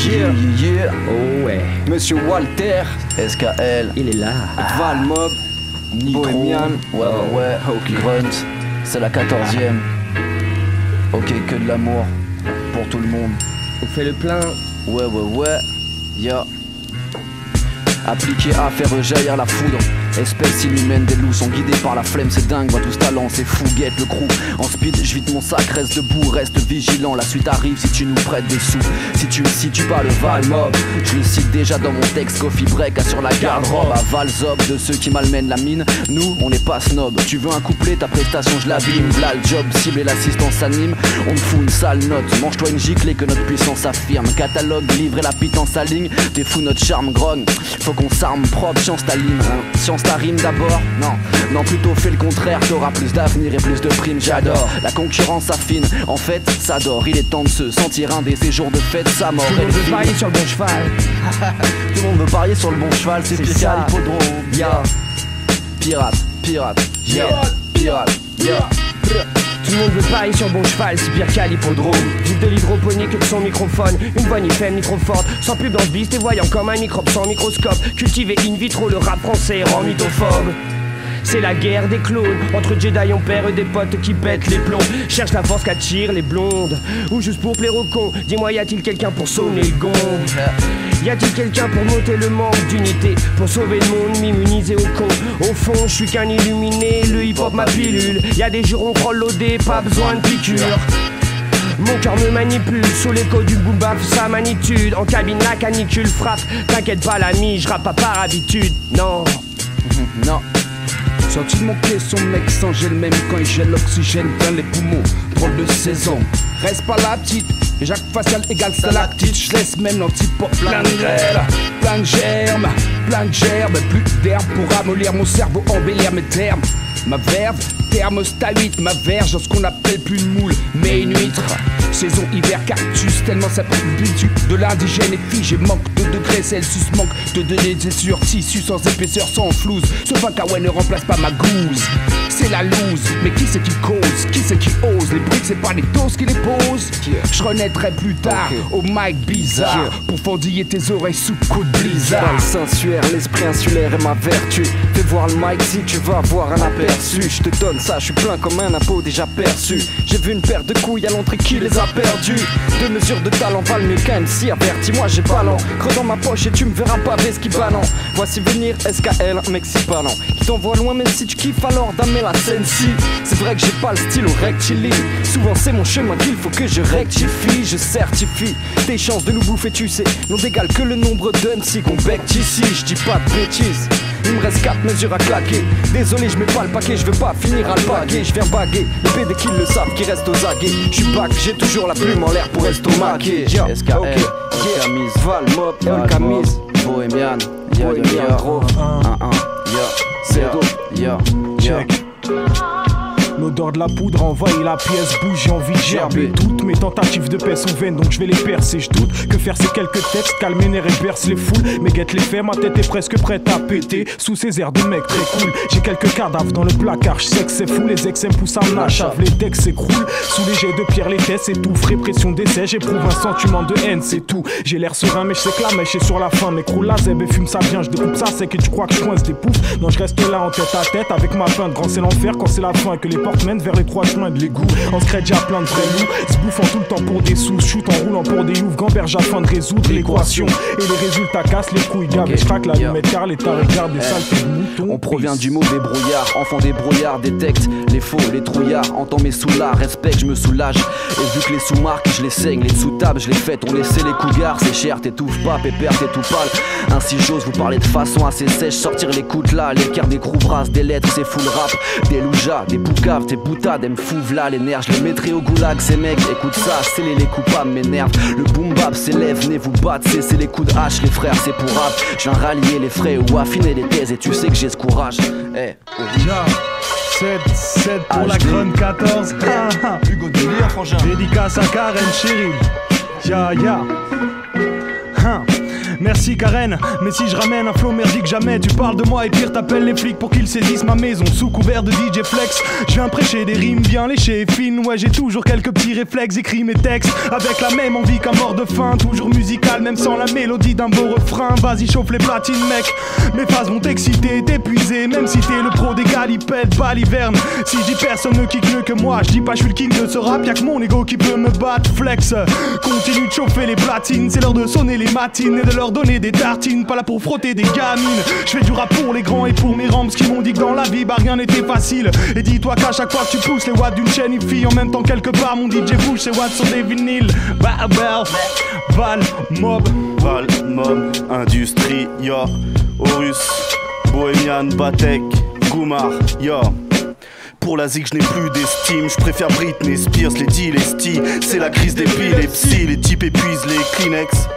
Yeah. Oh ouais. Monsieur Walter, SKL, Il est là. Valmob, Nitro. Bohemian, ouais, Ok. Grunt, c'est la 14e. Ok, que de l'amour pour tout le monde. On fait le plein. Ouais, ya. Appliqué à faire jaillir la foudre. Espèce inhumaine, des loups sont guidés par la flemme, c'est dingue, moi tout ce talent, c'est fou, guette le crew. En speed, je vide mon sac, reste debout, reste vigilant, la suite arrive si tu nous prêtes des sous. Si tu me situes pas le Valmob, je le cite déjà dans mon texte, Coffee Break assure la garde-robe à Valzob de ceux qui malmènent la mine. Nous, on n'est pas snob, tu veux un couplet, ta prestation je l'abîme. Là le job cible et l'assistance anime, on te fout une sale note. Mange-toi une giclée que notre puissance affirme. Catalogue, livre et la pitance à ligne, t'es fou notre charme grogne. Faut qu'on s'arme propre, science ta ligne, hein. Science ta rime d'abord, non plutôt fais le contraire, t'auras plus d'avenir et plus de primes, j'adore. La concurrence affine, en fait ça dort, il est temps de se sentir un des séjours de fête, sa mort. Tout le monde veut parier sur le bon cheval. Tout le monde veut parier sur le bon cheval, c'est C'est Pierre ça. Hippodrome, yeah. Pirate, yeah. Pirate, yeah. Tout le monde veut parier sur le bon cheval, c'est pire qu'à l'hippodrome. Vive de l'hydroponique que de son microphone. Une voix ni faible ni trop forte. Sans pub dans ce bis, t'es voyant comme un microbe sans microscope. Cultivé in vitro, le rap français rend mythophobe. C'est la guerre des clones. Entre Jedi on perd des potes qui pètent les plombs. Cherche la force qu'attirent les blondes. Ou juste pour plaire aux cons. Dis-moi, y a-t-il quelqu'un pour sonner le gong? Y a-t-il quelqu'un pour noter le manque d'unité? Pour sauver le monde, m'immuniser au con. Au fond, je suis qu'un illuminé, le hip-hop ma pilule. Y a des jurons frolodés, pas besoin de piqûre. Mon cœur me manipule, sous l'écho du boom bap, sa magnitude. En cabine la canicule frappe. T'inquiète pas l'ami, je rappe pas par habitude. Non. Non. Sorti de mon caisson, mec, sans gel, même quand il gèle l'oxygène dans les poumons. Drôle de saison, reste pas la petite. Jacques facial égale stalactite. Je laisse même l'antipop plein de grêle, plein de gerbes, plus d'herbe pour ramollir mon cerveau, embellir mes termes. Ma verve, thermostat 8, ma verge dans ce qu'on appelle plus une moule, mais une huître. Saison hiver cactus, tellement ça pète de l'indigène est figé, manque de degrés, Celsius manque de données sur tissu sans épaisseur, sans flouze. Ce vin kawaii ne remplace pas ma gouze, c'est la loose. Mais qui c'est qui cause, qui c'est qui ose? Les briques c'est pas les doses qui les posent. Je renaîtrai plus tard au mic bizarre pour fendiller tes oreilles sous coup de blizzard. Pas le sensuaire, l'esprit insulaire est ma vertu. Fais voir le mic si tu vas avoir un aperçu. Je te donne ça, je suis plein comme un impôt déjà perçu. J'ai vu une paire de couilles à l'entrée qui les a perdus. Deux mesures de talent valent mieux qu'un MC averti. Moi j'ai pas lent, creux dans ma poche et tu me verras pas ce qui balance. Voici venir SKL, un mec si parlant qui t'envoie loin même si tu kiffes alors damer la scène-ci. C'est vrai que j'ai pas le style au rectiligne. Souvent c'est mon chemin qu'il faut que je rectifie. Je certifie tes chances de nous bouffer, tu sais, n'ont d'égal que le nombre de MC qu'on becte ici. Je dis pas de bêtises, il me reste 4 mesures à claquer. Désolé, je mets pas le paquet, je veux pas finir à le baguer. Je viens baguer, les PD qui le savent, qui restent aux aguets. Je suis back, j'ai toujours la plume en l'air pour estomaquer. SKL, Camise, Valmob, Camise, Bohemian, gros, 1-1, c'est Check. L'odeur de la poudre envahit la pièce, bouge, j'ai envie de gerber. Toutes mes tentatives de paix sont vaines, donc je vais les percer. Je doute que faire ces quelques textes calme les nerfs et berce les foules. Mais guette les faits, ma tête est presque prête à péter. Sous ces airs de mec très cool, j'ai quelques cadavres dans le placard. Je sais que c'est fou, les ex me poussent à m'achave. Les textes s'écroulent, sous les jets de pierre, les tests s'étouffent. Répression d'essai, j'éprouve un sentiment de haine, c'est tout. J'ai l'air serein, mais je sais que la mèche est sur la fin. M'écroule la zèbe et fume ça bien, je découpe ça, c'est que tu crois que je coince des poufs. Non, je reste là en tête à tête avec ma fin. Grand c'est l'enfer quand c'est la fin et que les portes mènent vers les trois chemins de l'égout. En secret déjà plein de vrais loups, se bouffant tout le temps pour des sous, shoot en roulant pour des oufs, gamberge afin de résoudre l'équation. Et les résultats cassent les couilles, gars, mais je craque la lumette car l'état regarde des saletés de moutons. On provient du mot des brouillards, enfant des brouillards, détecte les faux, les trouillards, entends mes sous-là, respecte, je me soulage. Et vu que les sous-marques, je les saigne, les sous-tables, je les fête, on laissait les cougars, c'est cher, t'étouffes pas, pépère, t'es tout pâle. Ainsi j'ose vous parler de façon assez sèche, sortir les coudes là, l'écart des crews brasses, des lettres, c'est full rap, des loujas, des boucaves, des boutades, elles me fouvent là les nerfs, je les mettrai au goulag, ces mecs, écoute ça, sceller les coupables m'énerve. Le boom bap s'élève, venez vous battre, c'est les coups de hache, les frères, c'est pour rap. Je viens rallier les frais ou affiner les thèses, et tu sais que j'ai ce courage. Eh, 7 pour la Cron 14. Hugo Délire, frangin. Dédicace à Karen Cheryl. Ya. Merci Karen, mais si je ramène un flow merdique jamais, tu parles de moi et pire t'appelles les flics pour qu'ils saisissent ma maison. Sous couvert de DJ Flex, je viens prêcher des rimes bien léchées et fines. Ouais, j'ai toujours quelques petits réflexes, écris mes textes avec la même envie qu'un mort de faim. Toujours musical, même sans la mélodie d'un beau refrain. Vas-y, chauffe les platines, mec. Mes phases vont t'exciter, t'épuiser. Même si t'es le pro des galipettes, baliverne. Si je dis personne ne kick mieux que moi, je dis pas je suis le king de ce rap, y'a que mon ego qui peut me battre. Flex, continue de chauffer les platines. C'est l'heure de sonner les matines et de leur donner des tartines. Pas là pour frotter des gamines. Je fais du rap pour les grands et pour mes ramps qui m'ont dit que dans la vie, bah rien n'était facile. Et dis-toi qu'à chaque fois que tu pousses les watts d'une chaîne, il fille en même temps quelque part. Mon DJ bouge ses watts sur des vinyles. Val, Mob, Industrie, yo. Horus, Bohemian, Batek, Goumar, yo. Pour la zig, je n'ai plus d'estime. Je préfère Britney Spears, les T, c'est la crise d'épilepsie. Les types épuisent les Kleenex.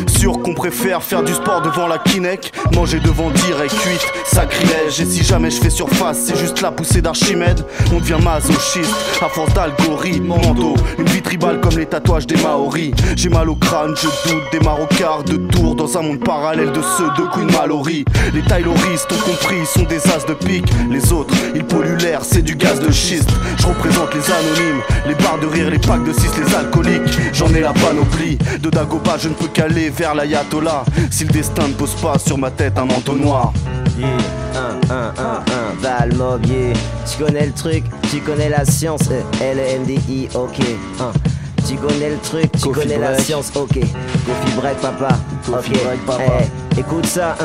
Sûr qu'on préfère faire du sport devant la Kinect, manger devant direct 8, sacrilège. Et si jamais je fais surface, c'est juste la poussée d'Archimède. On devient masochiste à force d'algorithmes mentaux. Une vie tribale comme les tatouages des Maoris. J'ai mal au crâne, je doute des Marocards de tour dans un monde parallèle de ceux de Queen Mallory. Les Tayloristes ont compris, ils sont des as de pique. Les autres, ils polluent l'air, c'est du gaz de schiste. Je représente les anonymes, les barres de rire, les packs de 6, les alcooliques. J'en ai la panoplie, de Dagoba je ne peux qu'aller vers l'ayatollah. Si le destin ne pose pas sur ma tête un manteau noir. Val Mob, yeah. Tu connais le truc, tu connais la science, LNDI, ok. Tu connais le truc, tu connais la science, ok. Coffee break, papa, ok. Écoute ça,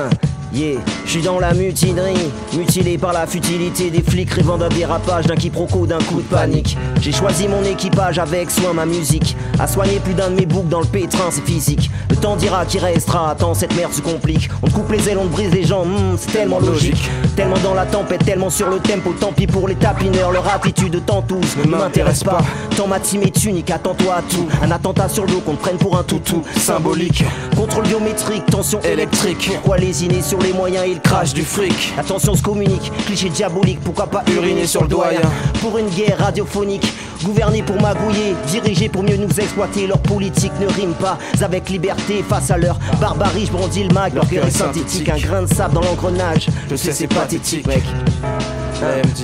yeah, je suis dans la mutinerie, mutilé par la futilité des flics rêvant d'un dérapage, d'un quiproquo, d'un coup de panique. J'ai choisi mon équipage avec soin, ma musique a soigné plus d'un de mes boucs dans le pétrin, c'est physique. Le temps dira qui restera, attends cette merde se complique. On te coupe les ailes, on te brise les jambes, c'est tellement logique. Tellement dans la tempête, tellement sur le tempo, tant pis pour les tapineurs. Leur attitude de tantouze ne m'intéresse pas. Tant ma team est unique, attends-toi à tout. Un attentat sur le dos qu'on te prenne pour un toutou symbolique. Contrôle biométrique, tension électrique. Pourquoi lésiner sur les moyens, il crache du fric. Attention se communique, cliché diabolique, pourquoi pas uriner sur le doyen. Pour une guerre radiophonique, gouverner pour magouiller, diriger pour mieux nous exploiter. Leur politique ne rime pas avec liberté face à leur barbarie. Je brandis le mag, leur cœur est synthétique. Un grain de sable dans l'engrenage, je sais c'est pathétique mec.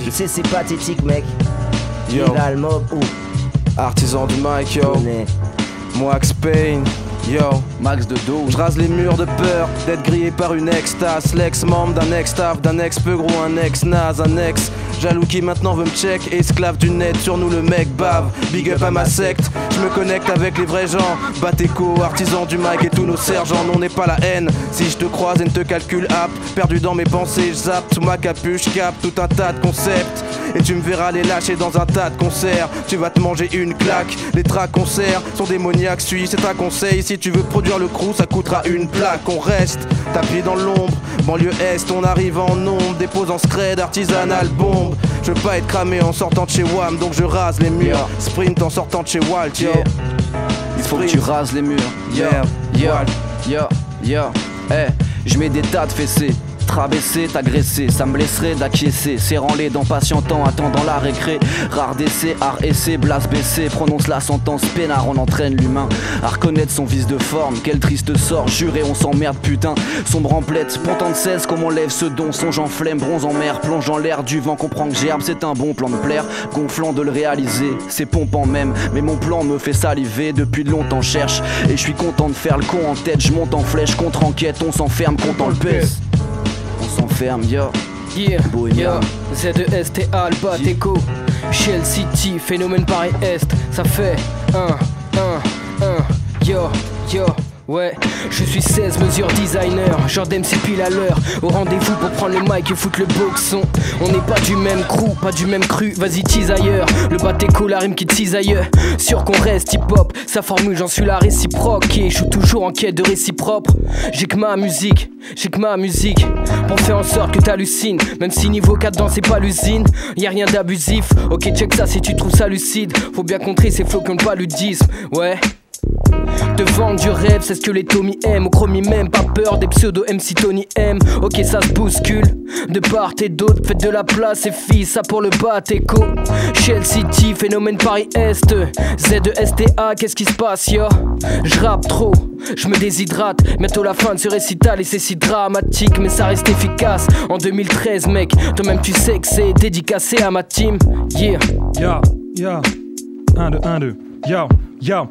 Je sais c'est pathétique mec. Yo, là le mob ou artisan du mic yo. Moax Payne. Yo, Max de 12. Je rase les murs de peur d'être grillé par une extase. L'ex-membre d'un ex-staff, d'un ex-peu gros, un ex-naze, un ex jaloux qui maintenant veut me check. Esclave du net, sur nous le mec bave. Big up à ma secte, je me connecte avec les vrais gens. Bateco, artisan du mic et tous nos sergents. Non, n'est pas la haine, si je te croise et ne te calcule apte. Perdu dans mes pensées, je zappe sous ma capuche, capte tout un tas de concepts. Et tu me verras les lâcher dans un tas de concerts. Tu vas te manger une claque, les tracks concerts sont démoniaques. Suis, c'est un conseil, si tu veux produire le crew, ça coûtera une plaque. On reste tapis dans l'ombre, banlieue est, on arrive en nombre. Déposant scred, artisanal, bombe. Je veux pas être cramé en sortant de chez WAM, donc je rase les murs. Sprint en sortant de chez Walt, yo. Il faut que tu rases les murs, hey, je mets des tas de fessées. Traverser, t'agresser, ça me blesserait d'acquiescer. Serrant les dents, patientant, attendant la récré. Rare d'essai, art essai, blase baissé. Prononce la sentence, peinard, on entraîne l'humain à reconnaître son vice de forme. Quel triste sort, juré, on s'emmerde, putain. Sombre en plette, pontant de 16, comme on lève ce don. Songe en flemme, bronze en mer, plonge en l'air du vent. Comprend que gerbe, c'est un bon plan de plaire. Gonflant de le réaliser, c'est pompant même. Mais mon plan me fait saliver, depuis de longtemps cherche. Et je suis content de faire le con en tête. Je monte en flèche, contre enquête, on s'enferme, comptant le pèse. On s'enferme, yo. Yeah, yo. Z-E-S-T-A, le Bateco. Shell City, phénomène Paris-Est. Ça fait yo. Ouais, je suis 16 mesures designer, genre d'MC pile à l'heure. Au rendez-vous pour prendre le mic et foutre le boxon. On n'est pas du même crew, pas du même cru, vas-y tease ailleurs. Le Bateco, la rime qui tease ailleurs. Sûr qu'on reste hip-hop, sa formule j'en suis la réciproque. Et je suis toujours en quête de récit propre. J'ai que ma musique pour faire en sorte que t'hallucines. Même si niveau 4 dans c'est pas l'usine, y'a rien d'abusif. Ok check ça si tu trouves ça lucide. Faut bien contrer ces flots qui ont le paludisme, ouais. De vendre du rêve, c'est ce que les Tommy aiment. Au chromie même, pas peur des pseudo MC Tony M. Ok, ça se bouscule, de part et d'autre, faites de la place et filles, ça pour le Bateco. Shell City, phénomène Paris-Est. Z2STA, qu'est-ce qui se passe, yo? J'rappe trop, je me déshydrate. Bientôt la fin de ce récital et c'est si dramatique, mais ça reste efficace. En 2013, mec, toi-même tu sais que c'est dédicacé à ma team. Yeah. Ya, ya, 1, 2, 1, 2, ya, ya.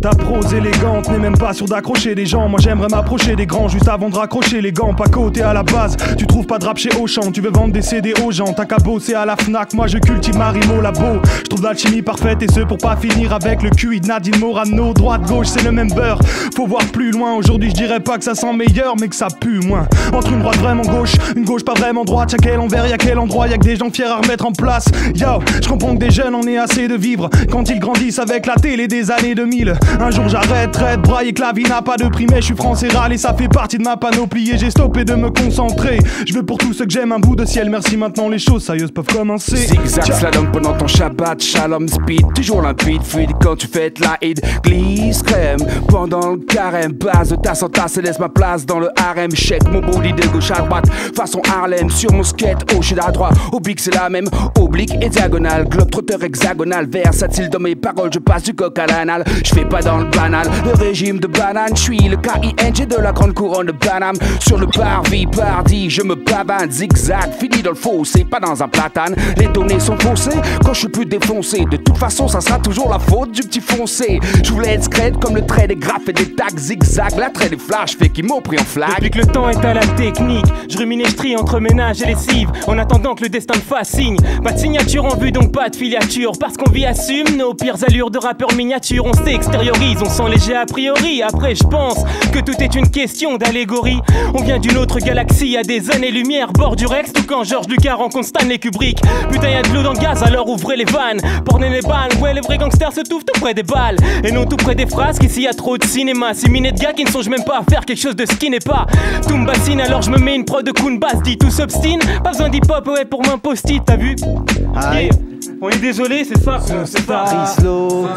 Ta prose élégante n'est même pas sûr d'accrocher des gens. Moi j'aimerais m'approcher des grands juste avant de raccrocher les gants. Pas côté à la base, tu trouves pas de rap chez Auchan. Tu veux vendre des CD aux gens, t'as qu'à bosser à la Fnac. Moi je cultive ma rime au labo. Je trouve l'alchimie parfaite et ce pour pas finir avec le QI de Nadine Morano. Droite gauche c'est le même beurre, faut voir plus loin. Aujourd'hui je dirais pas que ça sent meilleur mais que ça pue moins. Entre une droite vraiment gauche, une gauche pas vraiment droite. Y'a quel envers, y'a quel endroit, y'a que des gens fiers à remettre en place. Yo, je comprends que des jeunes en aient assez de vivre quand ils grandissent avec la télé des années 2000. Un jour j'arrête, traite, braille et que la vie n'a pas de prix. Mais je suis français râle et ça fait partie de ma panoplie. Et j'ai stoppé de me concentrer. Je veux pour tous ceux que j'aime un bout de ciel. Merci, maintenant les choses sérieuses peuvent commencer. Zigzag slalom pendant ton Shabbat, shalom speed. Toujours limpide, fluide quand tu fais de la hit. Glisse crème pendant le carême. Base de tasse en tasse et laisse ma place dans le harem. Check mon body de gauche à droite, façon Harlem. Sur mon skate, oh j'suis à droite. Oblique c'est la même, oblique et diagonale. Globe trotteur hexagonal, versatile dans mes paroles. Je passe du coq à l'anal, je fais pas dans le banal. Le régime de banane, je suis le KING de la grande couronne de Paname. Sur le parvis, pardi, je me pavane. Zigzag, fini dans le fossé, pas dans un platane. Les données sont faussées quand je suis plus défoncé. De toute façon, ça sera toujours la faute du petit foncé. Je voulais être scred comme le trait des graphes et des tags. Zigzag, la trait des flashs fait qu'ils m'ont pris en flag. Depuis que le temps est à la technique, je rumine et je trie entre ménage et lessive. En attendant que le destin me fasse signe. Pas de signature en vue, donc pas de filiature. Parce qu'on vit assume nos pires allures de rappeurs miniatures. On s'extériorise, on sent léger a priori. Après je pense que tout est une question d'allégorie. On vient d'une autre galaxie à des années-lumière. Bord du Rex, tout quand George Lucas rencontre Stanley Kubrick. Putain y'a de l'eau dans le gaz, alors ouvrez les vannes. Pornez les balles, ouais les vrais gangsters se trouvent tout près des balles. Et non tout près des phrases, qu'ici y'a trop de cinéma. 6 minutes de gars qui ne songent même pas à faire quelque chose de ce qui n'est pas. Tout me bassine, alors je me mets une prod de Koun Bass. Dit tout s'obstine, pas besoin d'hip-hop, ouais pour m'imposter, t'as vu? Yeah. On est désolé, c'est ça. C'est ça. Rislo.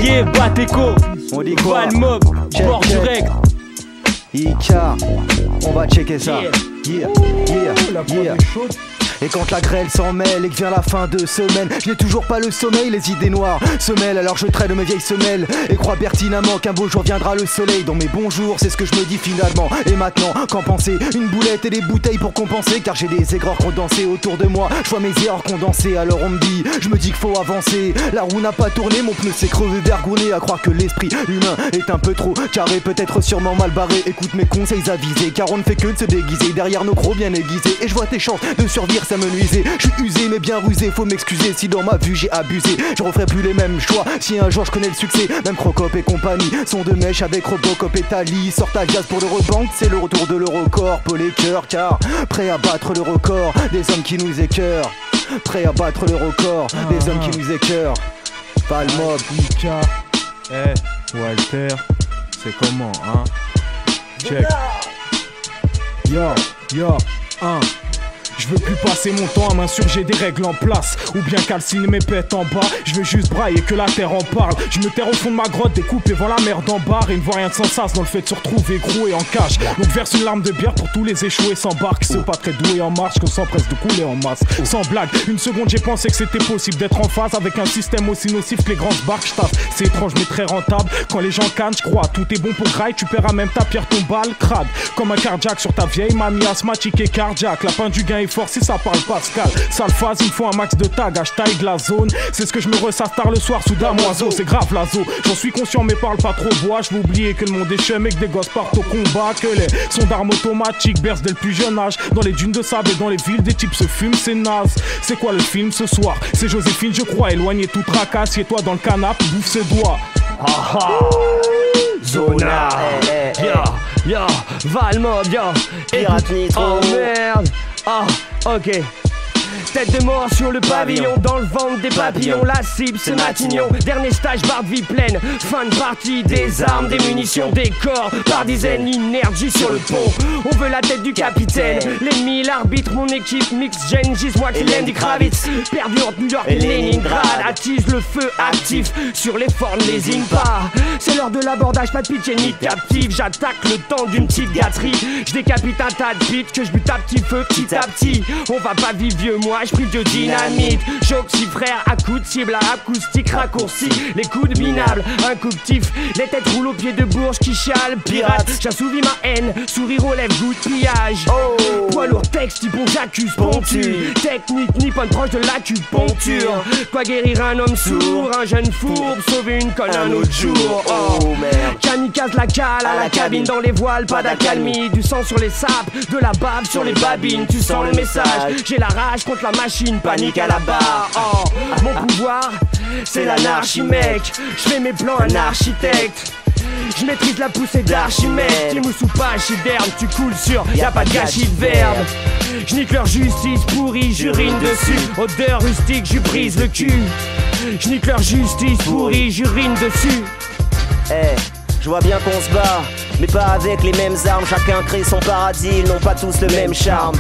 Yeah, Bateco. On dit quoi? Valmob, bord du Rex. Ika, on va checker ça. Yeah, yeah, yeah. Et quand la grêle s'en mêle et que vient la fin de semaine, je n'ai toujours pas le sommeil, les idées noires se mêlent. Alors je traîne mes vieilles semelles et crois pertinemment qu'un beau jour viendra le soleil. Dans mes bons jours, c'est ce que je me dis finalement. Et maintenant, qu'en penser? Une boulette et des bouteilles pour compenser. Car j'ai des aigreurs condensés autour de moi. Je vois mes erreurs condensées, alors on me dit, je me dis qu'il faut avancer. La roue n'a pas tourné, mon pneu s'est crevé vergourné. À croire que l'esprit humain est un peu trop carré, peut-être sûrement mal barré. Écoute mes conseils avisés, car on ne fait que de se déguiser derrière nos gros bien aiguisés. Et je vois tes chances de survivre, ça me nuisait. Je suis usé mais bien rusé, faut m'excuser si dans ma vue j'ai abusé. Je referai plus les mêmes choix si un jour je connais le succès. Même Crocop et compagnie sont de mèche avec Robocop et Tali. Sortent à gaz pour le rebank, c'est le retour de l'Eurocorps. Pour les cœurs car prêt à battre le record des hommes qui nous écœurent. Prêt à battre le record des hommes qui nous écœurent. Pas le mob. Ika, Walter, c'est comment hein? Check. Yo, Je veux plus passer mon temps à m'insurger des règles en place, ou bien calciner mes pètes en bas. Je veux juste brailler que la terre en parle. Je me terre au fond de ma grotte, découpe et vois la merde en barre. Et ne vois rien de sans sas dans le fait de se retrouver groué en cage. Donc verse une larme de bière pour tous les échoués sans barque. Qui sont pas très doués en marche, qu'on s'empresse de couler en masse. Sans blague, une seconde j'ai pensé que c'était possible d'être en phase avec un système aussi nocif que les grandes barques. J'tasse, c'est étrange mais très rentable. Quand les gens cannent, je crois, tout est bon pour graille. Tu paieras même ta pierre, ton balle, crade. Comme un cardiaque sur ta vieille mamie asthmatique et cardiaque. La fin du gain est fort si ça parle Pascal. Sale phase, il me faut un max de tag, hashtag la zone. C'est ce que je me ressasse tard le soir sous damoiseau. C'est grave l'azo, j'en suis conscient mais parle pas trop bois. Je vais oublier que le monde est chum et que des gosses partent au combat. Que les sons d'armes automatiques bercent dès le plus jeune âge. Dans les dunes de sable et dans les villes, des types se fument, c'est naze. C'est quoi le film ce soir? C'est Joséphine je crois, éloigné tout tracas. Assieds-toi dans le canapé, bouffe ses doigts. Zona. Yo, Valmob, yo. Pirate Nitro. Oh merde. Ah, ok. Tête de mort sur le pavillon, dans le ventre des papillons. La cible c'est Matignon, dernier stage barre de vie pleine. Fin de partie, des armes, des munitions, des corps par dizaines, énergie sur le pont. On veut la tête du capitaine, l'ennemi, l'arbitre, mon équipe mix gen, gise-moi qui l'aime du Kravitz. Perdu entre New York et Leningrad, attise le feu actif sur les formes, les pas. C'est l'heure de l'abordage, pas de pitié ni de captive. J'attaque le temps d'une petite gâterie. Je décapite un tas de bits que je bute à petit feu, petit à petit. On va pas vivre vieux, moi je prie de dynamite. J'oxy frère, à coups de cible, à acoustique raccourci. Les coudes minables, un coup de tif. Les têtes roulent au pied de bourge qui chiale, pirate. J'assouvis ma haine, sourire aux lèvres, goût de pillage. Poids lourd texte, type on j'accuse, ponctue. Technique nippone proche de l'acupuncture. Quoi guérir un homme sourd, un jeune fourbe, sauver une colonne un autre jour. Oh merde. Kamikaze la cale à la cabine, dans les voiles, pas d'accalmie. Du sang sur les sapes, de la bave sur les babines. Tu sens le message, j'ai la rage contre la machine, panique à la barre. Oh, mon pouvoir, c'est l'anarchie mec. Je fais mes plans, un architecte. Je maîtrise la poussée d'Archimède. Tim ou soupage, d'herbe, tu coules sur, y'a pas de gâchis de verbe. Je nique leur justice pourrie, j'urine dessus. Odeur rustique, j'y brise le cul. Je nique leur justice pourrie, j'urine dessus. Je vois bien qu'on se bat, mais pas avec les mêmes armes. Chacun crée son paradis, ils n'ont pas tous le même charme.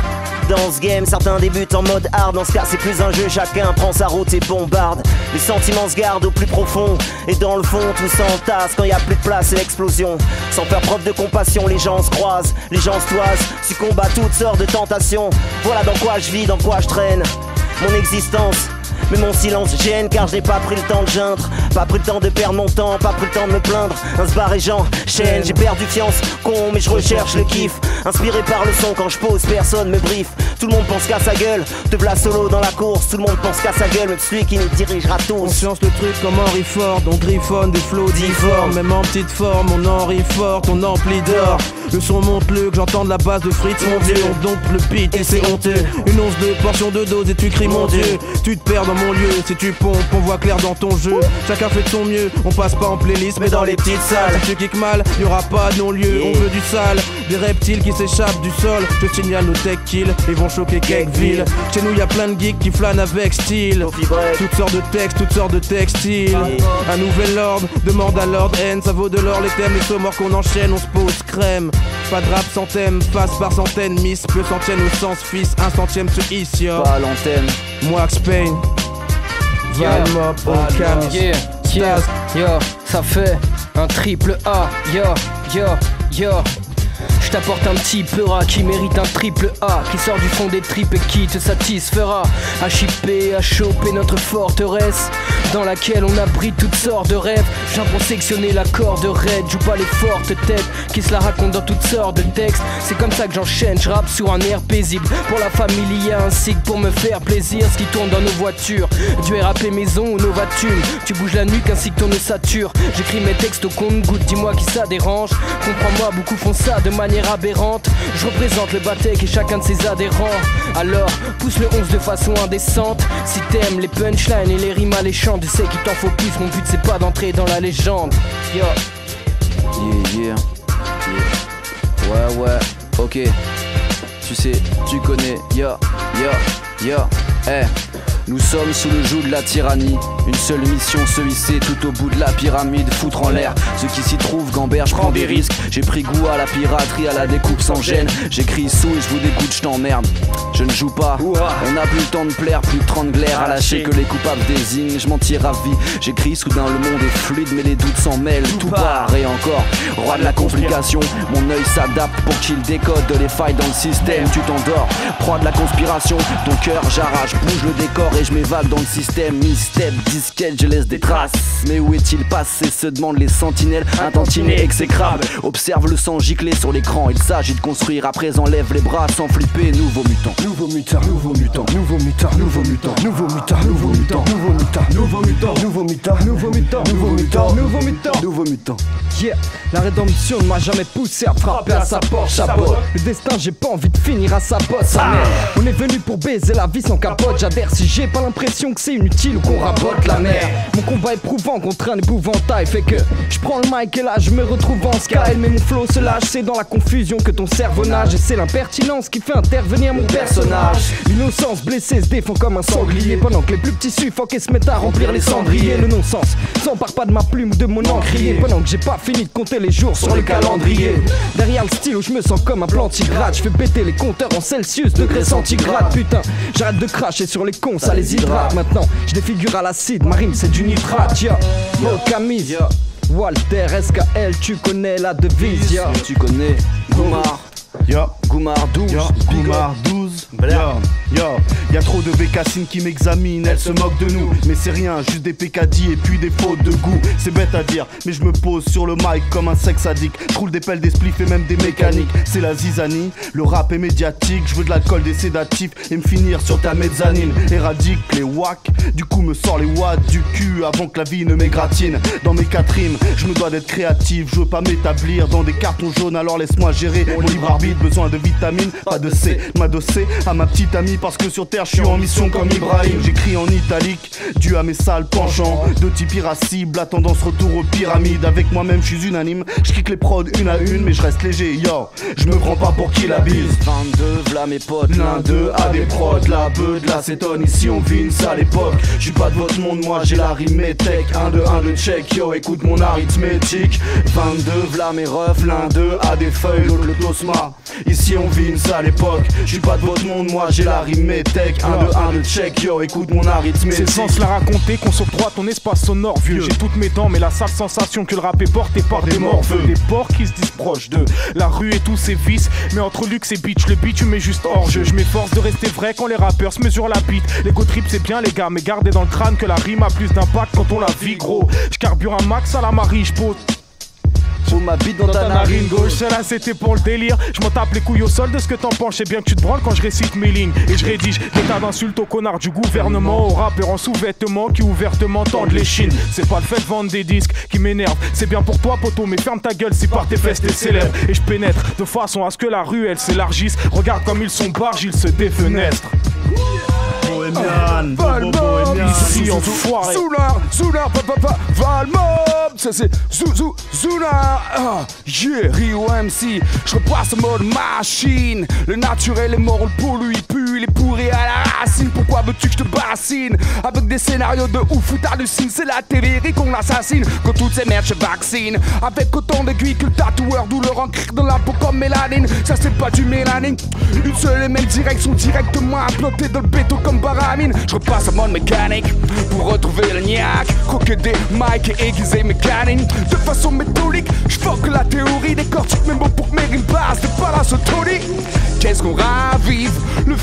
Dans ce game, certains débutent en mode hard. Dans ce cas, c'est plus un jeu, chacun prend sa route et bombarde. Les sentiments se gardent au plus profond. Et dans le fond, tout s'entasse. Quand y a plus de place, c'est l'explosion. Sans faire preuve de compassion, les gens se croisent, les gens se toisent, succombent à toutes sortes de tentations. Voilà dans quoi je vis, dans quoi je traîne. Mon existence, mais mon silence gêne car je n'ai pas pris le temps de geindre. Pas pris le temps de perdre mon temps, pas pris le temps de me plaindre. Un sbar et j'enchaîne, j'ai perdu fiance, con mais je recherche le kiff. Inspiré par le son, quand je pose, personne me briefe. Tout le monde pense qu'à sa gueule, te v'là solo dans la course. Tout le monde pense qu'à sa gueule, même celui qui nous dirigera tous. Conscience le truc comme Henry Ford, on griffonne des flots difformes. Même en petite forme, on Henry Ford, on ampli d'or. Le son monte le que j'entends de la base de Fritz, mon dieu. On dompte le beat et c'est honteux. Une once de portion de dose et tu cries mon dieu. Tu te perds dans mon lieu, si tu pompes, on voit clair dans ton jeu. Chacun fait de son mieux, on passe pas en playlist mais dans les petites salles. Si tu kicks mal, y'aura pas de non-lieu, on veut du sale. Des reptiles qui s'échappent du sol, je signale nos tech kills, ils vont choquer quelques villes. Chez nous y'a plein de geeks qui flânent avec style. Toutes sortes de textes, toutes sortes de textiles. Un nouvel ordre, demande à Lord N. Ça vaut de l'or les thèmes, les sauts morts qu'on enchaîne, on se pose crème. Pas de rap sans thème, passe par centaines, miss. Peu s'en tiennent au sens fils, un centième se hisse, ya. Pas à l'antenne. Moi X-Pain, Valmop, Camis, Yo, ça fait un triple A. Yo. Je t'apporte un petit peurat qui mérite un triple A, qui sort du fond des tripes et qui te satisfera. À chipper, à choper notre forteresse, dans laquelle on abrite toutes sortes de rêves. J'aime pour sectionner la corde raide, joue pas les fortes têtes qui se la racontent dans toutes sortes de textes. C'est comme ça que j'enchaîne, je rappe sur un air paisible. Pour la famille ainsi que pour me faire plaisir. Ce qui tourne dans nos voitures, du RAP maison ou Nova Thune. Tu bouges la nuque ainsi que ton ossature. J'écris mes textes au compte-gouttes, dis-moi qui ça dérange. Comprends-moi, beaucoup font ça de manière aberrante. Je représente le Batek et chacun de ses adhérents. Alors pousse le 11 de façon indécente. Si t'aimes les punchlines et les rimes alléchantes, tu sais qu'il t'en faut plus, mon but c'est pas d'entrer dans la légende. Yo. Yeah. Ouais, ok. Tu sais, tu connais, yo. Nous sommes sous le joug de la tyrannie. Une seule mission, se hisser tout au bout de la pyramide. Foutre en l'air ceux qui s'y trouvent, gamberge, prends des risques. J'ai pris goût à la piraterie, à la découpe sans gêne. J'écris sous et je vous dégoûte, je t'emmerde. Je ne joue pas, on n'a plus le temps de plaire. Plus de 30 glaires à lâcher que les coupables désignent. Je m'en tire à vie, j'écris soudain le monde est fluide. Mais les doutes s'en mêlent, tout part et encore. Roi de la complication, mon œil s'adapte pour qu'il décode les failles dans le système. Tu t'endors, proie de la conspiration. Ton cœur j'arrache, bouge le décor et je m'évade dans le système. Mi-step, disquette, je laisse des traces. Mais où est-il passé, se demandent les sentinelles. Un tantinet exécrable observe le sang gicler sur l'écran. Il s'agit de construire, à présent lève les bras sans flipper. Nouveau mutant. Nouveau mutant, nouveau mutant, nouveau mutant, nouveau mutant, nouveau mutant, nouveau mutant, nouveau mutant, nouveau mutant, nouveau mutant, nouveau mutant, nouveau mutant, nouveau mutant, nouveau mutant. Yeah, la rédemption ne m'a jamais poussé à frapper à sa porte, chapeau. Le destin, j'ai pas envie de finir à sa botte, sa mère. On est venu pour baiser la vie sans capote. J'adhère si j'ai pas l'impression que c'est inutile ou qu'on rabote la mer. Mon combat éprouvant contre un épouvantail fait que je prends le mic et là je me retrouve en style. Mais mon flow se lâche, c'est dans la confusion que ton cerveau nage. Et c'est l'impertinence qui fait intervenir mon personnage. L'innocence blessée se défend comme un sanglier, pendant que les plus petits suffoquent et se mettent à remplir les cendriers. Le non-sens s'empare pas de ma plume ou de mon encrier, pendant que j'ai pas fini de compter les jours sur le calendrier. Derrière le stylo je me sens comme un plantigrade. Je fais péter les compteurs en Celsius, degrés centigrades. Putain, j'arrête de cracher sur les cons, ça les hydrate. Maintenant je défigure à l'acide, ma rime c'est du nitrate. Ya, Mokamise, Walter, SKL, tu connais la devise. Ya, Tu connais Goumar, Yo, Goumar 12, yo, Goumar 12. Yo, y'a trop de bécassines qui m'examinent, elles se moquent de nous. Mais c'est rien, juste des pécadilles et puis des fautes de goût. C'est bête à dire, mais je me pose sur le mic comme un sexe addict. Je roule des pelles, des spliffs et même des mécaniques. C'est la zizanie, le rap est médiatique. Je veux de l'alcool, des sédatifs et me finir sur ta mezzanine. Éradique les wacks, du coup me sors les watts du cul avant que la vie ne m'égratine. Dans mes 4 rimes, je me dois d'être créatif. Je veux pas m'établir dans des cartons jaunes, alors laisse-moi gérer mon libre arbitre. Besoin de vitamines, pas de C. M'adosser à ma petite amie parce que sur terre je suis en mission comme Ibrahim. J'écris en italique, dû à mes sales penchants. De type irascible, la tendance retour aux pyramides. Avec moi-même je suis unanime, je kick les prods une à une. Mais je reste léger, yo, je me prends pas pour qui la bise. 22, v'là mes potes. L'un d'eux a des prods, la beuh, de l'acétone. Ici on vit une sale époque. Je suis pas de votre monde, moi j'ai l'arithmétique. 1, 2, 1, 2, check, yo, écoute mon arithmétique. 22, v'là mes refs. L'un d'eux a des feuilles, l'autre le tosma. Ici on vit une sale époque. Je suis pas de votre monde, moi j'ai l'arithmétique. 1, 2, 1, 2, check, yo, écoute mon arithmétique. C'est sans se la raconter qu'on s'octroie ton espace sonore vieux. J'ai toutes mes dents mais la sale sensation que le rap est porté par des morveux. Des porcs qui se disent proches de la rue et tous ses vices. Mais entre luxe et bitch, le beat tu mets juste hors jeu. Je m'efforce de rester vrai quand les rappeurs se mesurent la bite. L'ego trip c'est bien les gars, mais gardez dans le crâne que la rime a plus d'impact quand on la vit gros. Je carbure un max à la Marie, je pose Ma bite dans ta narine gauche, celle-là c'était pour le délire. Je m'en tape les couilles au sol de ce que t'en penses. C'est bien que tu te branles quand je récite mes lignes. Et je rédige des tas d'insultes aux connards du gouvernement, aux rappeurs en sous-vêtements qui ouvertement tendent les chines. C'est pas le fait de vendre des disques qui m'énerve. C'est bien pour toi poto, mais ferme ta gueule si par tes fesses t'es célèbre. Et je pénètre de façon à ce que la rue elle s'élargisse. Regarde comme ils sont barges, ils se défenestrent. Bohémian, Valmob, ici enfoiré. Zounar, papa, Valmob, ça c'est Zounar, yeah, Rio MC, je repasse en mode machine. Le naturel est mort, on le pollue, il pue, il est pourri à la racine. Pourquoi veux-tu que je te bassine avec des scénarios de ouf où t'hallucines? C'est la télé qu'on l'assassine, quand toutes ces merdes je vaccine. Avec autant d'aiguilles que le tatoueur, douleur en cric dans la peau comme mélanine. Ça c'est pas du mélanine, une seule et même direction, directement implantée dans le béton comme baramine. Je repasse en mode mécanique pour retrouver le niaque, croquer des mics et aiguiser mes canines de façon méthodique. Je que la théorie décortique mes mots pour que mes rimes passent de parasotonique. Qu'est-ce qu'on ravive? Le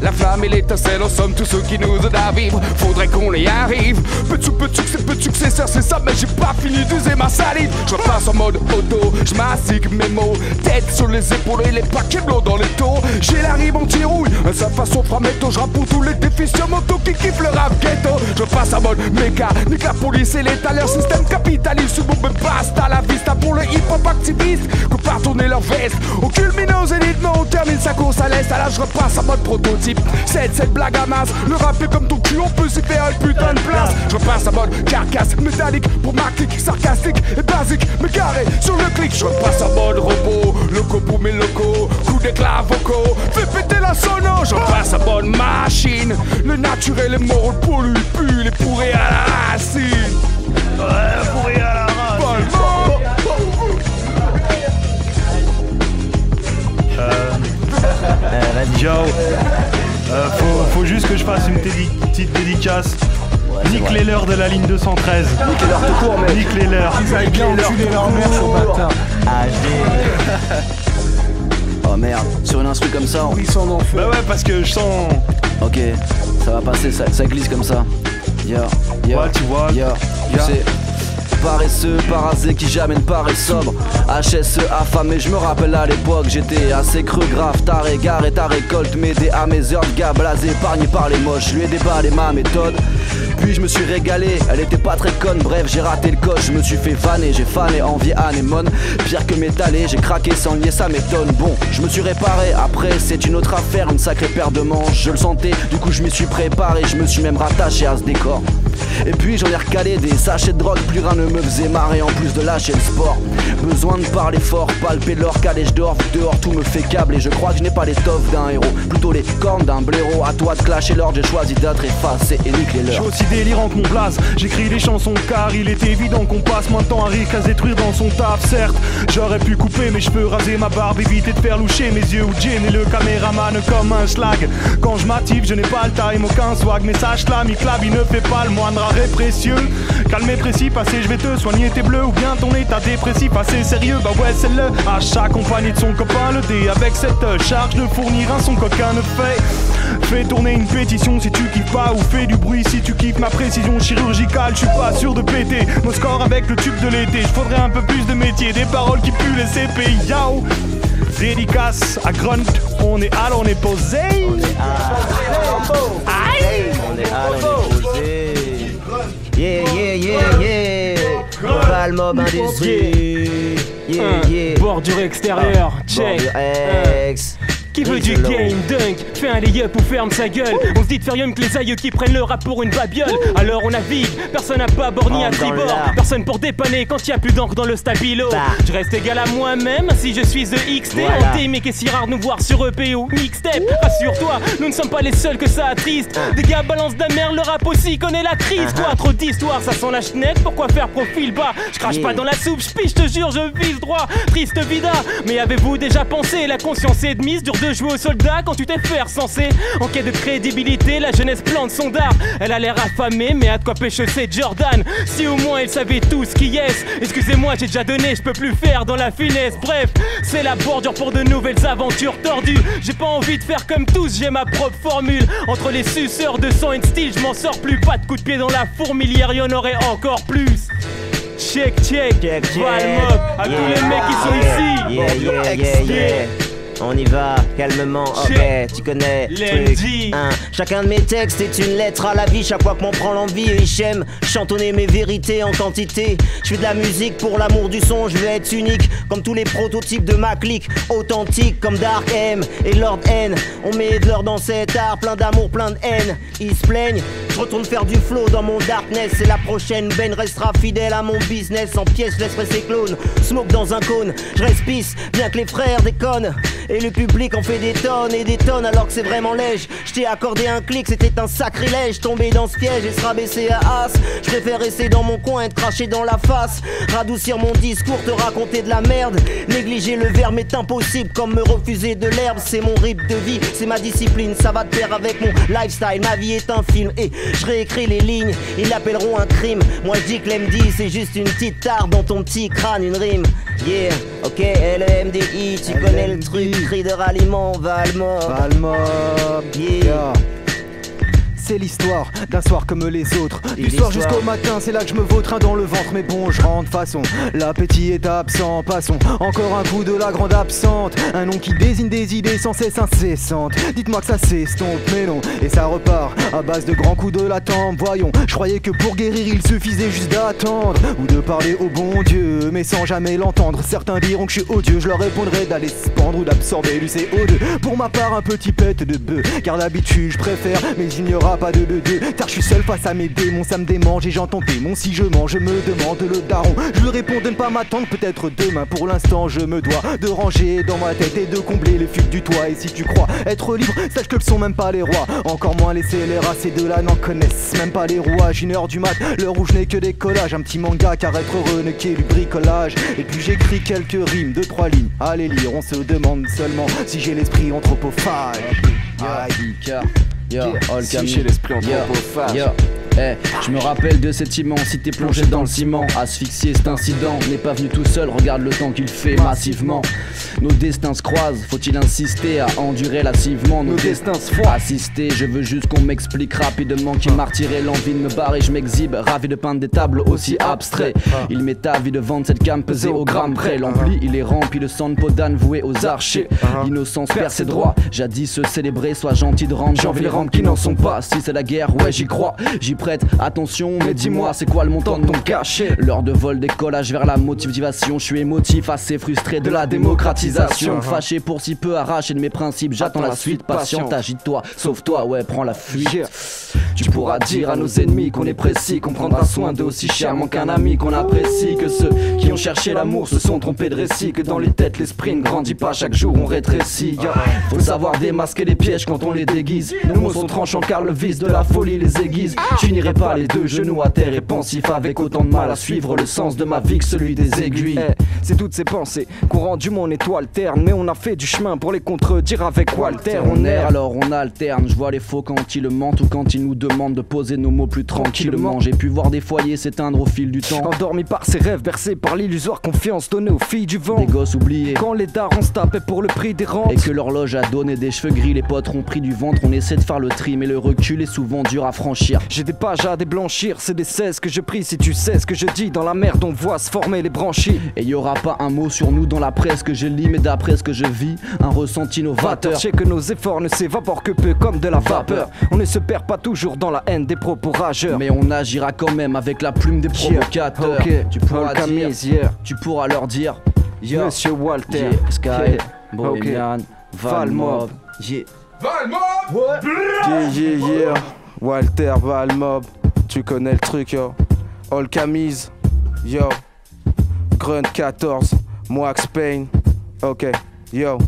la flamme et l'étincelle, en somme tous ceux qui nous aident à vivre. Faudrait qu'on y arrive. Petit successeur, c'est ça, mais j'ai pas fini d'user ma salive. Je repasse en mode auto, je mastique mes mots. Tête sur les épaules et les paquets blancs dans les taux. J'ai la rime anti-rouille, sa façon fera métaux. Je rappe pour tous les déficients motos qui kiffent le rap ghetto. Je passe en mode méca, nique la police et l'État. Leur système capitaliste, ce bombe basta la vista pour le hip-hop activiste. Que par tourner leur veste, on culmine aux élites, non on termine sa course à l'est. Alors je repasse en mode prototype. Cette blague à masse, le rap est comme ton cul, on peut s'y faire une putain de place. Je repasse en mode carcasse métallique pour ma clique, sarcastique et basique, mais carré sur le clic. Je repasse en mode robot, loco pour mes locaux, coup d'éclat vocaux, fais péter la sono. Je repasse en mode machine, le naturel est mort, le pollue, pue, les pourris à la racine. Ouais, pourri à la racine. Yo, faut juste que je fasse une petite dédicace. Nique les leurs de la ligne 213. Nique les leurs tout court, mec. Nique les leurs. Ils avaient bien enculé leur mère, ce bâtard. Oh merde, sur une instru comme ça Ils sont en feu. Bah ouais, parce que je sens. Ok, ça va passer, ça glisse comme ça. Yeah, Ouais, tu vois. Tu sais, paresseux, parasé qui jamais ne paraît sobre. HSE affamé, je me rappelle à l'époque, j'étais assez creux, grave, taré, garé ta récolte, m'aider à mes heures de gars blasé, épargné par les moches, je lui ai déballé ma méthode. Puis je me suis régalé, elle était pas très conne, bref j'ai raté le coche, je me suis fait vanner, j'ai fané, envié anémone. Pire que m'étaler, j'ai craqué sans nier, ça m'étonne. Bon, je me suis réparé, après c'est une autre affaire, une sacrée paire de manches, je le sentais, du coup je m'y suis préparé, je me suis même rattaché à ce décor. Et puis j'en ai recalé des sachets de drogue, plus rien ne me faisait marrer en plus de lâcher le sport. Besoin de parler fort, palper l'or, calèche d'or, vu dehors tout me fait câble. Et je crois que je n'ai pas l'étoffe d'un héros, plutôt les cornes d'un blaireau. À toi de clasher l'ordre, j'ai choisi d'être effacé et nique les leurs. Je suis aussi délirant que mon blaze, j'écris des chansons car il est évident qu'on passe moins de temps à rire qu'à se détruire dans son taf. Certes, j'aurais pu couper mes cheveux, raser ma barbe, éviter de faire loucher mes yeux ou Jane et le caméraman comme un slag. Quand je m'active, je n'ai pas le time, aucun swag, mais sache-la, mi club il ne fait pas le moindre arrêt précieux. Calme et précis, passé, je vais te soigner tes bleus ou bien ton état dépressif, assez sérieux, bah ouais c'est le achat accompagné de son copain, le dé avec cette charge de fournir un son qu'aucun ne fait. Fais tourner une pétition si tu kiffes pas, ou fais du bruit si tu kiffes ma précision chirurgicale. Je suis pas sûr de péter mon score avec le tube de l'été. Je faudrait un peu plus de métier, des paroles qui puent les CP. Yo, dédicace à Grunt, on est à, on est posé. On est à, on est posé. Yeah. Global Mob Industrie. Yeah. Bordure extérieure, check. Bordure Qui veut du game dunk, fait un lay-up ou ferme sa gueule. On se dit de faire yum que les aïeux qui prennent le rap pour une babiole. Alors on navigue, personne n'a pas bord ni à tribord. Personne pour dépanner quand y a plus d'encre dans le stabilo. Je reste égal à moi-même si je suis The XT. En team et qu'est si rare de nous voir sur EP ou mixtape. Rassure-toi, nous ne sommes pas les seuls que ça attriste. Des gars balancent de la merde, le rap aussi connaît la crise. Quoi, trop d'histoires, ça sent la chenette. Pourquoi faire profil bas? Je crache pas dans la soupe, je piche, te jure, je vise droit. Triste vida, mais avez-vous déjà pensé? La conscience est de mise, dur de jouer aux soldats quand tu t'es faire censé. En quête de crédibilité, la jeunesse plante son dard. Elle a l'air affamée, mais à de quoi pêcher c'est Jordan. Si au moins elle savait tout ce qui est. Excusez-moi, j'ai déjà donné, je peux plus faire dans la finesse. Bref, c'est la bordure pour de nouvelles aventures tordues. J'ai pas envie de faire comme tous, j'ai ma propre formule. Entre les suceurs de sang et de style, je m'en sors plus. Pas de coup de pied dans la fourmilière, y'en aurait encore plus. Check, Valmop, à tous les mecs qui sont ici. On y va, calmement, ok, tu connais le truc, hein. Chacun de mes textes est une lettre à la vie. Chaque fois que m'en prend l'envie et j'aime chantonner mes vérités en quantité. Je fais de la musique pour l'amour du son, je veux être unique comme tous les prototypes de ma clique. Authentique comme Dark M et Lord N. On met de l'or dans cet art, plein d'amour, plein de haine. Ils se plaignent, je retourne faire du flow dans mon darkness. C'est la prochaine, Ben restera fidèle à mon business. En pièces, laisserai ses clones, smoke dans un cône. Je reste pisse, bien que les frères déconnent. Et le public en fait des tonnes et des tonnes alors que c'est vraiment léger. Je t'ai accordé un clic, c'était un sacrilège. Tomber dans ce piège et se rabaisser à as. Je préfère rester dans mon coin et te cracher dans la face. Radoucir mon discours, te raconter de la merde. Négliger le verbe est impossible comme me refuser de l'herbe. C'est mon rythme de vie, c'est ma discipline. Ça va de pair avec mon lifestyle, ma vie est un film. Et je réécris les lignes, ils l'appelleront un crime. Moi je dis que l'MD c'est juste une petite tarte dans ton petit crâne, une rime. Yeah, ok, LMDI, tu connais le truc. Cri de ralliement, Valmop, yeah. C'est l'histoire d'un soir comme les autres. Du soir jusqu'au matin, c'est là que je me vautrin dans le ventre. Mais bon, je rentre façon, l'appétit est absent. Passons, encore un coup de la grande absente. Un nom qui désigne des idées sans cesse incessantes. Dites-moi que ça s'estompe, mais non. Et ça repart à base de grands coups de la tempe. Voyons, je croyais que pour guérir il suffisait juste d'attendre ou de parler au bon Dieu, mais sans jamais l'entendre. Certains diront que je suis odieux, je leur répondrai d'aller se pendre ou d'absorber du CO2. Pour ma part un petit pète de bœuf, car d'habitude je préfère, mais il n'y aura pas de deux, car je suis seul face à mes démons, ça me démange et j'entends démon. Si je mens, je me demande le daron. Je lui réponds de ne pas m'attendre, peut-être demain. Pour l'instant, je me dois de ranger dans ma tête et de combler les fuites du toit. Et si tu crois être libre, sache que le sont même pas les rois. Encore moins les scélérats, ces deux-là n'en connaissent même pas les rouages. 1h du mat, l'heure où je n'ai que des collages. Un petit manga car être heureux ne qu'est du bricolage. Et puis j'écris quelques rimes, 2-3 lignes. Allez lire, on se demande seulement si j'ai l'esprit anthropophage. Yo, si j'ai l'esprit anthropophage. Je me rappelle de cette immensité plongée dans le ciment. Asphyxié, cet incident n'est pas venu tout seul. Regarde le temps qu'il fait massivement. Nos destins se croisent, faut-il insister à endurer lascivement nos destins se font assister. Je veux juste qu'on m'explique rapidement qui m'a retiré l'envie de me barrer. Je m'exhibe, ravi de peindre des tableaux aussi abstraits. Il m'est avis de vendre cette cam pesée au gramme près. L'ampli, il est rempli de sang de peau d'âne voué aux archers. L'innocence perd ses droits, jadis célébrer, sois gentil de rendre. J'ai envie de rendre qui n'en sont pas. Si c'est la guerre, ouais j'y crois, j'y prête attention. Mais dis-moi, c'est quoi le montant de ton cachet? L'heure de vol, décollage vers la motivation. Je suis émotif, assez frustré de la démocratie. stigmatisation. Fâché pour si peu, arraché de mes principes. J'attends la suite, patiente, agite-toi, sauve-toi, ouais, prends la fuite. Tu pourras dire à nos ennemis qu'on est précis, qu'on prendra soin d'eux aussi chèrement qu'un ami, qu'on apprécie. Que ceux qui ont cherché l'amour se sont trompés de récit, que dans les têtes l'esprit ne grandit pas, chaque jour on rétrécit. Faut savoir démasquer les pièges quand on les déguise. Nos mots sont tranchants car le vice de la folie les aiguise. Je n'irai pas les deux genoux à terre et pensif, avec autant de mal à suivre le sens de ma vie que celui des aiguilles. C'est toutes ces pensées qu'ont rendu mon étoile terne, mais on a fait du chemin pour les contredire avec Walter. On erre alors on alterne, je vois les faux quand ils le mentent ou quand ils nous demandent de poser nos mots plus tranquillement. J'ai pu voir des foyers s'éteindre au fil du temps, endormis par ses rêves, bercés par l'illusoire confiance donnée aux filles du vent. Des gosses oubliés quand les darons se tapaient pour le prix des rentes, et que l'horloge a donné des cheveux gris, les potes ont pris du ventre. On essaie de faire le tri mais le recul est souvent dur à franchir. J'ai des pages à déblanchir, c'est des 16 que je prie. Si tu sais ce que je dis, dans la merde on voit se former les branchies. Et y aura pas un mot sur nous dans la presse que je lis, mais d'après ce que je vis, un ressenti novateur. Je sais que nos efforts ne s'évaporent que peu comme de la vapeur. On ne se perd pas toujours dans la haine des propos rageurs, mais on agira quand même avec la plume des provocateurs. Tu pourras dire, tu pourras leur dire, Monsieur Walter, Sky, Bohemian, Valmob, Valmob, yeah, Walter Valmob, tu connais le truc yo. All Camise, yo, Grunt 14, Moax Payne, ok, yo.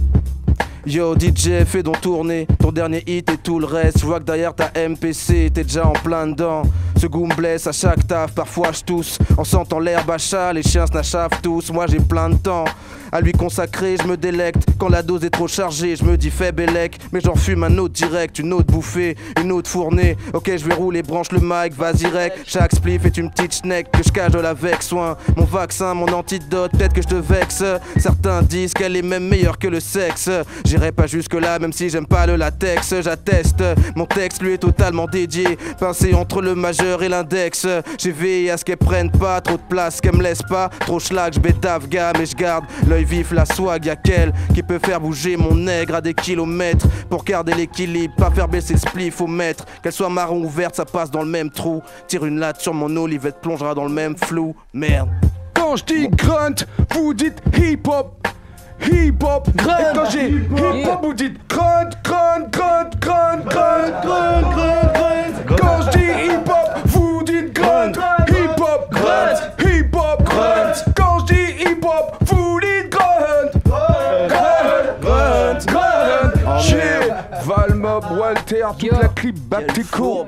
Yo DJ, fais donc tourner ton dernier hit et tout le reste. Je vois que derrière ta MPC, t'es déjà en plein dedans. Ce goût me blesse à chaque taf, parfois je tousse. En sentant l'herbe à chat, les chiens se nachavent tous. Moi j'ai plein de temps à lui consacrer, je me délecte. Quand la dose est trop chargée, je me dis fais bellec. Mais j'en fume un autre direct, une autre bouffée, une autre fournée. Ok, je vais rouler, branche le mic, vas-y rec. Chaque spliff est une petite schneck que je cajole avec soin. Mon vaccin, mon antidote, peut-être que je te vexe. Certains disent qu'elle est même meilleure que le sexe. J'irai pas jusque là, même si j'aime pas le latex. J'atteste, mon texte lui est totalement dédié, pincé entre le majeur et l'index. J'ai veillé à ce qu'elle prenne pas trop de place, qu'elle me laisse pas trop schlag. J'bétave gamme et j'garde l'œil vif, la swag. Y'a qu'elle qui peut faire bouger mon nègre à des kilomètres. Pour garder l'équilibre, pas faire baisser le spliff au mètre. Qu'elle soit marron ou verte, ça passe dans le même trou. Tire une latte sur mon olivette, plongera dans le même flou. Merde. Quand je dis grunt, vous dites hip-hop. Hip-hop, grunt. Et quand j'ai hip-hop, vous dites grunt, grunt, grunt, grunt, grunt, grunt, grunt, grunt. Quand je dis hip-hop, vous dites grunt. Hip-hop, grunt. Hip-hop, grunt. Quand je dis hip-hop, vous dites grunt. Grunt, grunt, grunt. Valmob, Walter, toute la clip back to court.